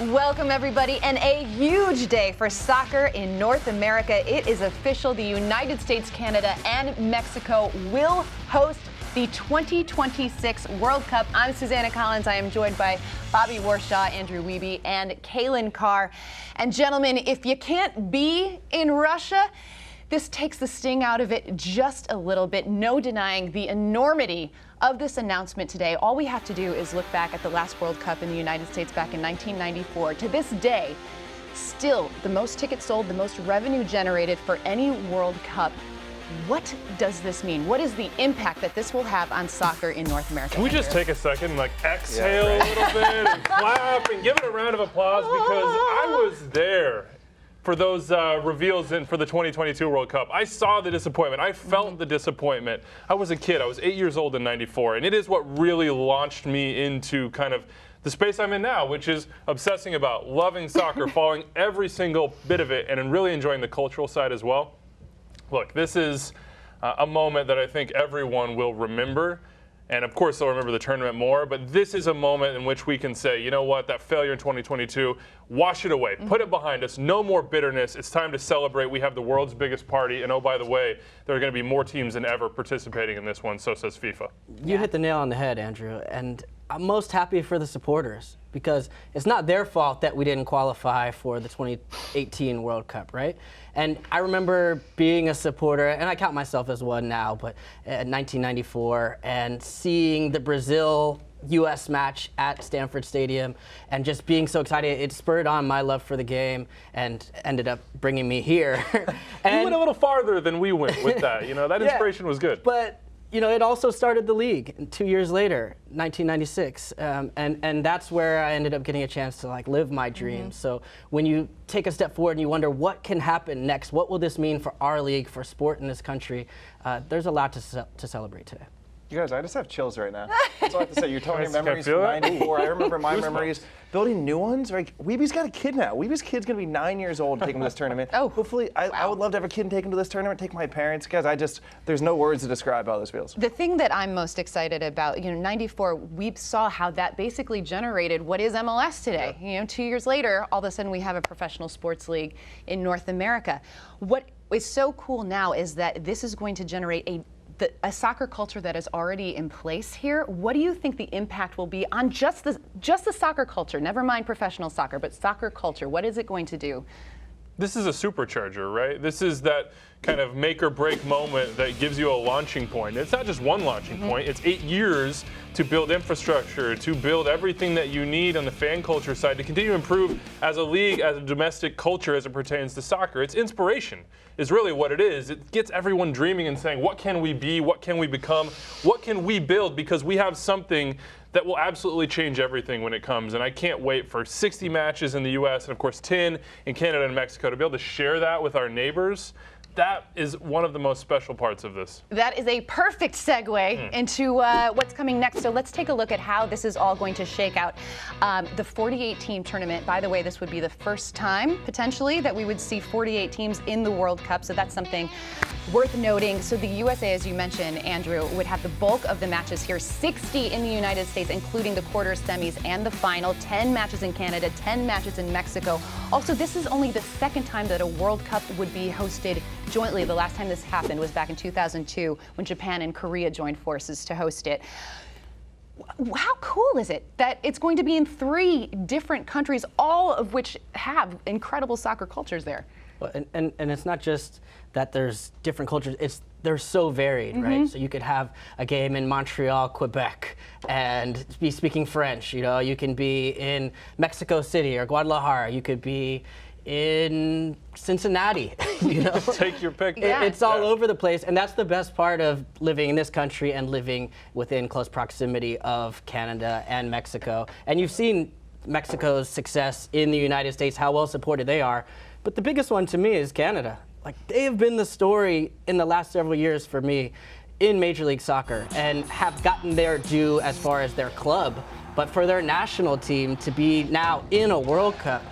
Welcome, everybody, and a huge day for soccer in North America. It is official. The United States, Canada, and Mexico will host the 2026 World Cup. I'm Susanna Collins. I am joined by Bobby Warshaw, Andrew Wiebe, and Kaylin Carr. And gentlemen, if you can't be in Russia, this takes the sting out of it just a little bit. No denying the enormity of this announcement today. All we have to do is look back at the last World Cup in the United States back in 1994. To this day, still the most tickets sold, the most revenue generated for any World Cup. What does this mean? What is the impact that this will have on soccer in North America? Can we just take a second and exhale a little bit and clap and give it a round of applause, because I was there for those reveals for the 2022 World Cup. I saw the disappointment. I felt the disappointment. I was a kid. I was 8 years old in '94, and it is what really launched me into kind of the space I'm in now, which is obsessing about, loving soccer, following every single bit of it, and really enjoying the cultural side as well. Look, this is a moment that I think everyone will remember. And of course, they'll remember the tournament more. But this is a moment in which we can say, you know what, that failure in 2022, wash it away. Put it behind us. No more bitterness. It's time to celebrate. We have the world's biggest party. And oh, by the way, there are going to be more teams than ever participating in this one. So says FIFA. You hit the nail on the head, Andrew. And I'm most happy for the supporters, because it's not their fault that we didn't qualify for the 2018 World Cup, right? And I remember being a supporter, and I count myself as one now, but in 1994, and seeing the Brazil-US match at Stanford Stadium and just being so excited. It spurred on my love for the game and ended up bringing me here. And you went a little farther than we went with that. You know, that inspiration was good. But you know, it also started the league 2 years later, 1996, and that's where I ended up getting a chance to live my dreams. So when you take a step forward and you wonder what can happen next, what will this mean for our league, for sport in this country, there's a lot to celebrate today. You guys, I just have chills right now. That's all I have to say. You're telling me memories from '94. I remember my memories. Building new ones. Weeby's got a kid now. Weeby's kid's going to be 9 years old to take him to this tournament. Hopefully, I would love to have a kid and take him to this tournament, take my parents. Guys, there's no words to describe how this feels. The thing that I'm most excited about, '94, we saw how that basically generated what is MLS today. Yeah. 2 years later, all of a sudden we have a professional sports league in North America. What is so cool now is that this is going to generate a soccer culture that is already in place here. What do you think the impact will be on just the soccer culture? Never mind professional soccer, but soccer culture. What is it going to do? This is a supercharger, right? This is that kind of make or break moment that gives you a launching point. It's not just one launching point. It's 8 years to build infrastructure, to build everything that you need on the fan culture side to continue to improve as a league, as a domestic culture as it pertains to soccer. It's inspiration is really what it is. It gets everyone dreaming and saying, what can we be? What can we become? What can we build? Because we have something that will absolutely change everything when it comes. And I can't wait for 60 matches in the US and of course 10 in Canada and Mexico to be able to share that with our neighbors. That is one of the most special parts of this. That is a perfect segue into what's coming next. So let's take a look at how this is all going to shake out. The 48-team tournament, by the way, this would be the first time, potentially, that we would see 48 teams in the World Cup. So that's something worth noting. So the USA, as you mentioned, Andrew, would have the bulk of the matches here, 60 in the United States, including the quarters, semis, and the final, 10 matches in Canada, 10 matches in Mexico. Also, this is only the second time that a World Cup would be hosted jointly. The last time this happened was back in 2002 when Japan and Korea joined forces to host it. How cool is it that it's going to be in 3 different countries, all of which have incredible soccer cultures there? Well, and it's not just that there's different cultures, they're so varied, right? So you could have a game in Montreal, Quebec, and be speaking French. You know, you can be in Mexico City or Guadalajara. You could be in Cincinnati, you know. Take your pick. It's all over the place, and that's the best part of living in this country and living within close proximity of Canada and Mexico. And you've seen Mexico's success in the United States, how well supported they are. But the biggest one to me is Canada. They have been the story in the last several years for me in Major League Soccer and have gotten their due as far as their club. But for their national team to be now in a World Cup,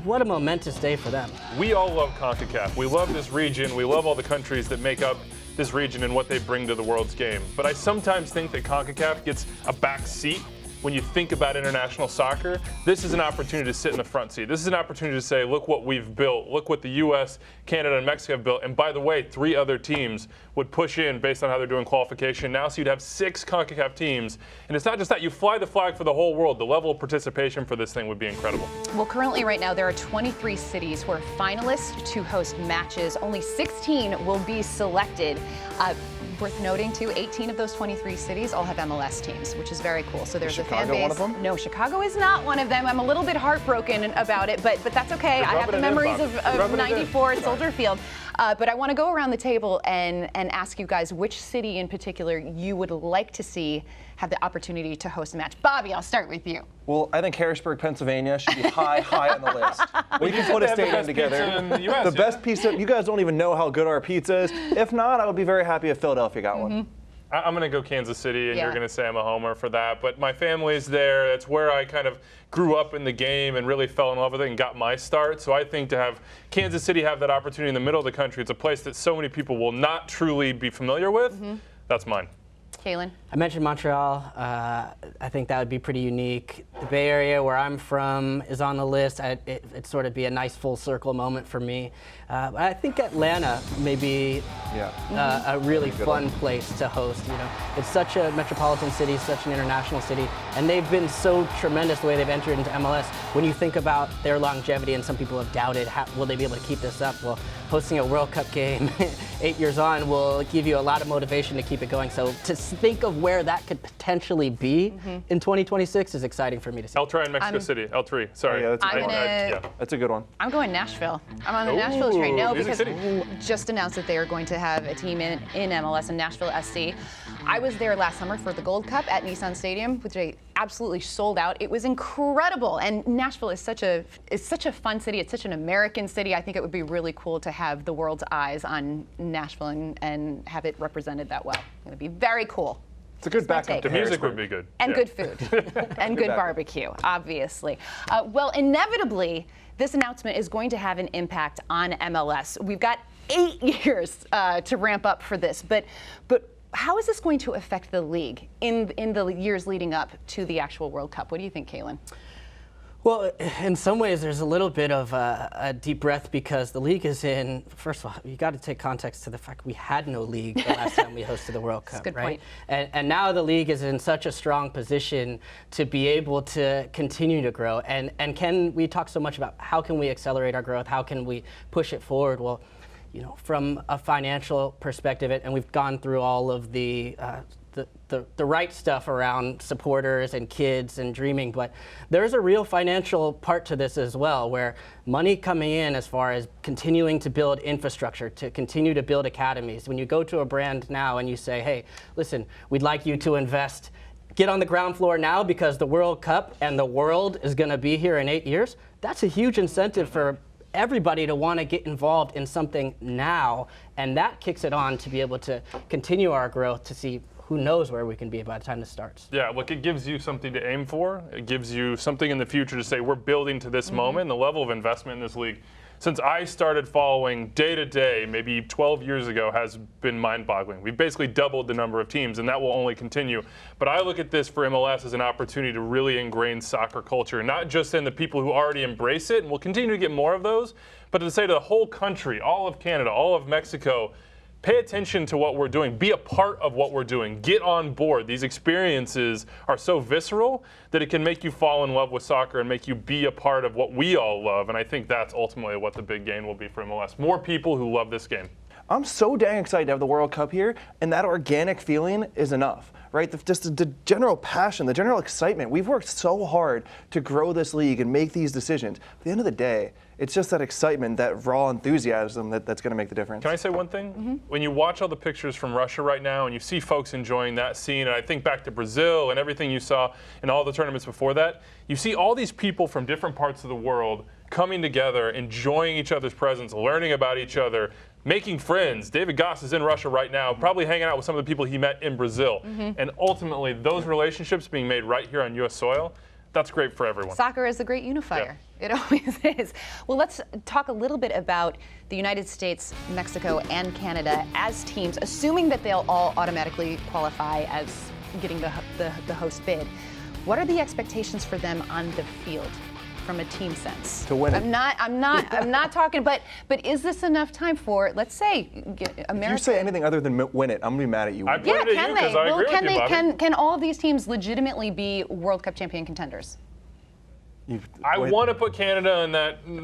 what a momentous day for them. We all love CONCACAF. We love this region. We love all the countries that make up this region and what they bring to the world's game. But I sometimes think that CONCACAF gets a back seat when you think about international soccer, this is an opportunity to sit in the front seat. This is an opportunity to say, look what we've built. Look what the U.S., Canada, and Mexico have built. And by the way, 3 other teams would push in based on how they're doing qualification now. So you'd have 6 CONCACAF teams. And it's not just that. You fly the flag for the whole world. The level of participation for this thing would be incredible. Well, currently right now there are 23 cities who are finalists to host matches. Only 16 will be selected. Worth noting, too, 18 of those 23 cities all have MLS teams, which is very cool. So there's a fan base. One of them? No, Chicago is not one of them. I'm a little bit heartbroken about it, but that's okay. I have the memories of '94 at Soldier Field. But I want to go around the table and ask you guys which city in particular you would like to see have the opportunity to host a match. Bobby, I'll start with you. Well, I think Harrisburg, Pennsylvania should be high on the list. We can put a stadium together. The best pizza. You guys don't even know how good our pizza is. If not, I would be very happy if Philadelphia got one. I'm going to go Kansas City, and you're going to say I'm a homer for that. But my family's there. That's where I kind of grew up in the game and really fell in love with it and got my start. So I think to have Kansas City have that opportunity in the middle of the country, it's a place that so many people will not truly be familiar with. That's mine. Kaylin? I mentioned Montreal. I think that would be pretty unique. The Bay Area, where I'm from, is on the list. It'd sort of be a nice full circle moment for me. But I think Atlanta may be a really fun place to host. You know, it's such a metropolitan city, such an international city, and they've been so tremendous the way they've entered into MLS. When you think about their longevity, and some people have doubted, will they be able to keep this up? Well, hosting a World Cup game 8 years on will give you a lot of motivation to keep it going. So to think of where that could potentially be in 2026 is exciting for me to see. I'll try in Mexico City. L3. Sorry. Oh, yeah, that's a good one. I'm going Nashville. I'm on the Nashville train. No, because just announced that they are going to have a team in MLS in Nashville SC. I was there last summer for the Gold Cup at Nissan Stadium, which I absolutely sold out. It was incredible, and Nashville is such a fun city. It's such an American city. I think it would be really cool to have the world's eyes on Nashville and have it represented that well. It would be very cool. It's a good backup. The music would be good. And good food. And good barbecue, obviously. Well, inevitably, this announcement is going to have an impact on MLS. We've got 8 years to ramp up for this, but how is this going to affect the league in the years leading up to the actual World Cup? What do you think, Kaylin? Well, in some ways, there's a little bit of a deep breath because the league is in. First of all, you got to take context to the fact we had no league the last time we hosted the World Cup, That's a good right? point. And now the league is in such a strong position to be able to continue to grow. And can we talk so much about how can we accelerate our growth? How can we push it forward? Well, you know, from a financial perspective, and we've gone through all of the right stuff around supporters and kids and dreaming, but there's a real financial part to this as well, where money coming in as far as continuing to build infrastructure, to continue to build academies. When you go to a brand now and you say, hey, listen, we'd like you to invest, get on the ground floor now because the World Cup and the world is going to be here in 8 years, that's a huge incentive for everybody to want to get involved in something now, and that kicks it on to be able to continue our growth, to see who knows where we can be by the time this starts. Yeah, look, it gives you something to aim for. It gives you something in the future to say we're building to this moment. And the level of investment in this league, since I started following day to day, maybe 12 years ago, has been mind-boggling. We've basically doubled the number of teams, and that will only continue. But I look at this for MLS as an opportunity to really ingrain soccer culture, not just in the people who already embrace it, and we'll continue to get more of those, but to say to the whole country, all of Canada, all of Mexico, pay attention to what we're doing. Be a part of what we're doing. Get on board. These experiences are so visceral that it can make you fall in love with soccer and make you be a part of what we all love. And I think that's ultimately what the big gain will be for MLS. More people who love this game. I'm so dang excited to have the World Cup here, and that organic feeling is enough, right? Just the general passion, the general excitement. We've worked so hard to grow this league and make these decisions. At the end of the day, it's just that excitement, that raw enthusiasm that's going to make the difference. Can I say one thing? When you watch all the pictures from Russia right now and you see folks enjoying that scene, and I think back to Brazil and everything you saw in all the tournaments before that, you see all these people from different parts of the world coming together, enjoying each other's presence, learning about each other, making friends. David Goss is in Russia right now, probably hanging out with some of the people he met in Brazil. And ultimately, those relationships being made right here on U.S. soil, that's great for everyone. Soccer is a great unifier. Yeah. It always is. Well, let's talk a little bit about the United States, Mexico, and Canada as teams, assuming that they'll all automatically qualify as getting the host bid. What are the expectations for them on the field? From a team sense. To win it. I'm not talking, but is this enough time for, let's say, America? If you say anything other than win it, I'm gonna be mad at you. I pointed at you because I agree with you, Bobby. Can all of these teams legitimately be World Cup champion contenders? I want to put Canada in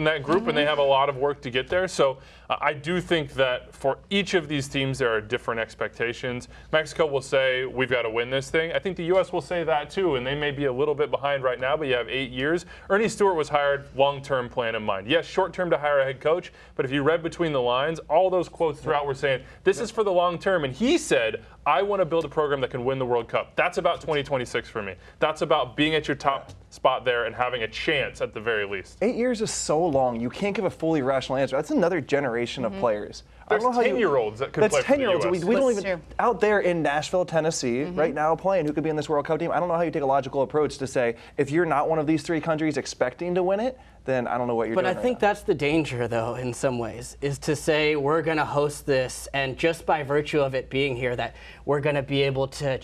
that group, and they have a lot of work to get there. So I do think that for each of these teams, there are different expectations. Mexico will say, we've got to win this thing. I think the U.S. will say that too, and they may be a little bit behind right now, but you have 8 years. Ernie Stewart was hired long-term plan in mind. Yes, short-term to hire a head coach, but if you read between the lines, all those quotes throughout were saying, this is for the long term. And he said, I want to build a program that can win the World Cup. That's about 2026 for me. That's about being at your top spot there and having a chance at the very least. 8 years is so long. You can't give a fully rational answer. That's another generation of players. There's 10-year-olds that could play for the US. We don't even, out there in Nashville, Tennessee, right now playing, who could be in this World Cup team. I don't know how you take a logical approach to say, if you're not one of these 3 countries expecting to win it, then I don't know what you're doing. But I think that's the danger, though, in some ways, is to say we're going to host this, and just by virtue of it being here, that we're going to be able to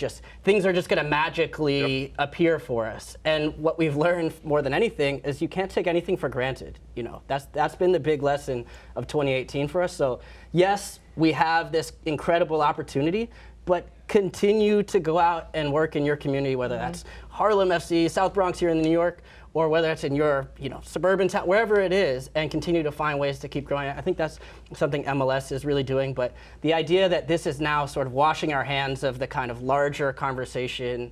things are just going to magically appear for us. And what we've learned more than anything is you can't take anything for granted. You know, that's been the big lesson of 2018 for us. So yes, we have this incredible opportunity, but continue to go out and work in your community, whether that's Harlem FC, South Bronx here in New York, or whether it's in your suburban town, wherever it is, and continue to find ways to keep growing. I think that's something MLS is really doing. But the idea that this is now sort of washing our hands of the kind of larger conversation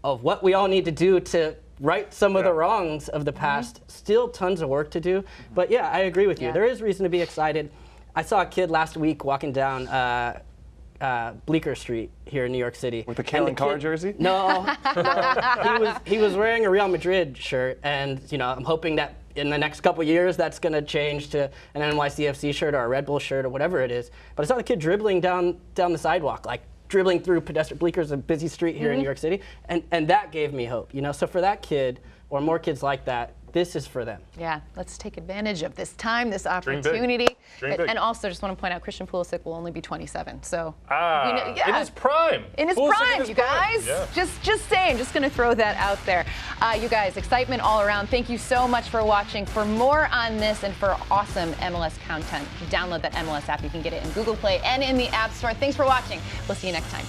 of what we all need to do to right some of the wrongs of the past, still tons of work to do. But yeah, I agree with you. There is reason to be excited. I saw a kid last week walking down Bleecker Street here in New York City. With a Kalen Carr jersey? No, he was wearing a Real Madrid shirt, and I'm hoping that in the next couple years that's going to change to an NYCFC shirt or a Red Bull shirt or whatever it is. But I saw the kid dribbling down the sidewalk, like dribbling through pedestrian. Bleecker's a busy street here in New York City, and that gave me hope. So for that kid or more kids like that, this is for them. Yeah, let's take advantage of this time, this opportunity. Dream big. And also, just want to point out, Christian Pulisic will only be 27. So in his prime. In his prime, you guys. Yeah. Just saying, just going to throw that out there. You guys, excitement all around. Thank you so much for watching. For more on this and for awesome MLS content, download that MLS app. You can get it in Google Play and in the App Store. Thanks for watching. We'll see you next time.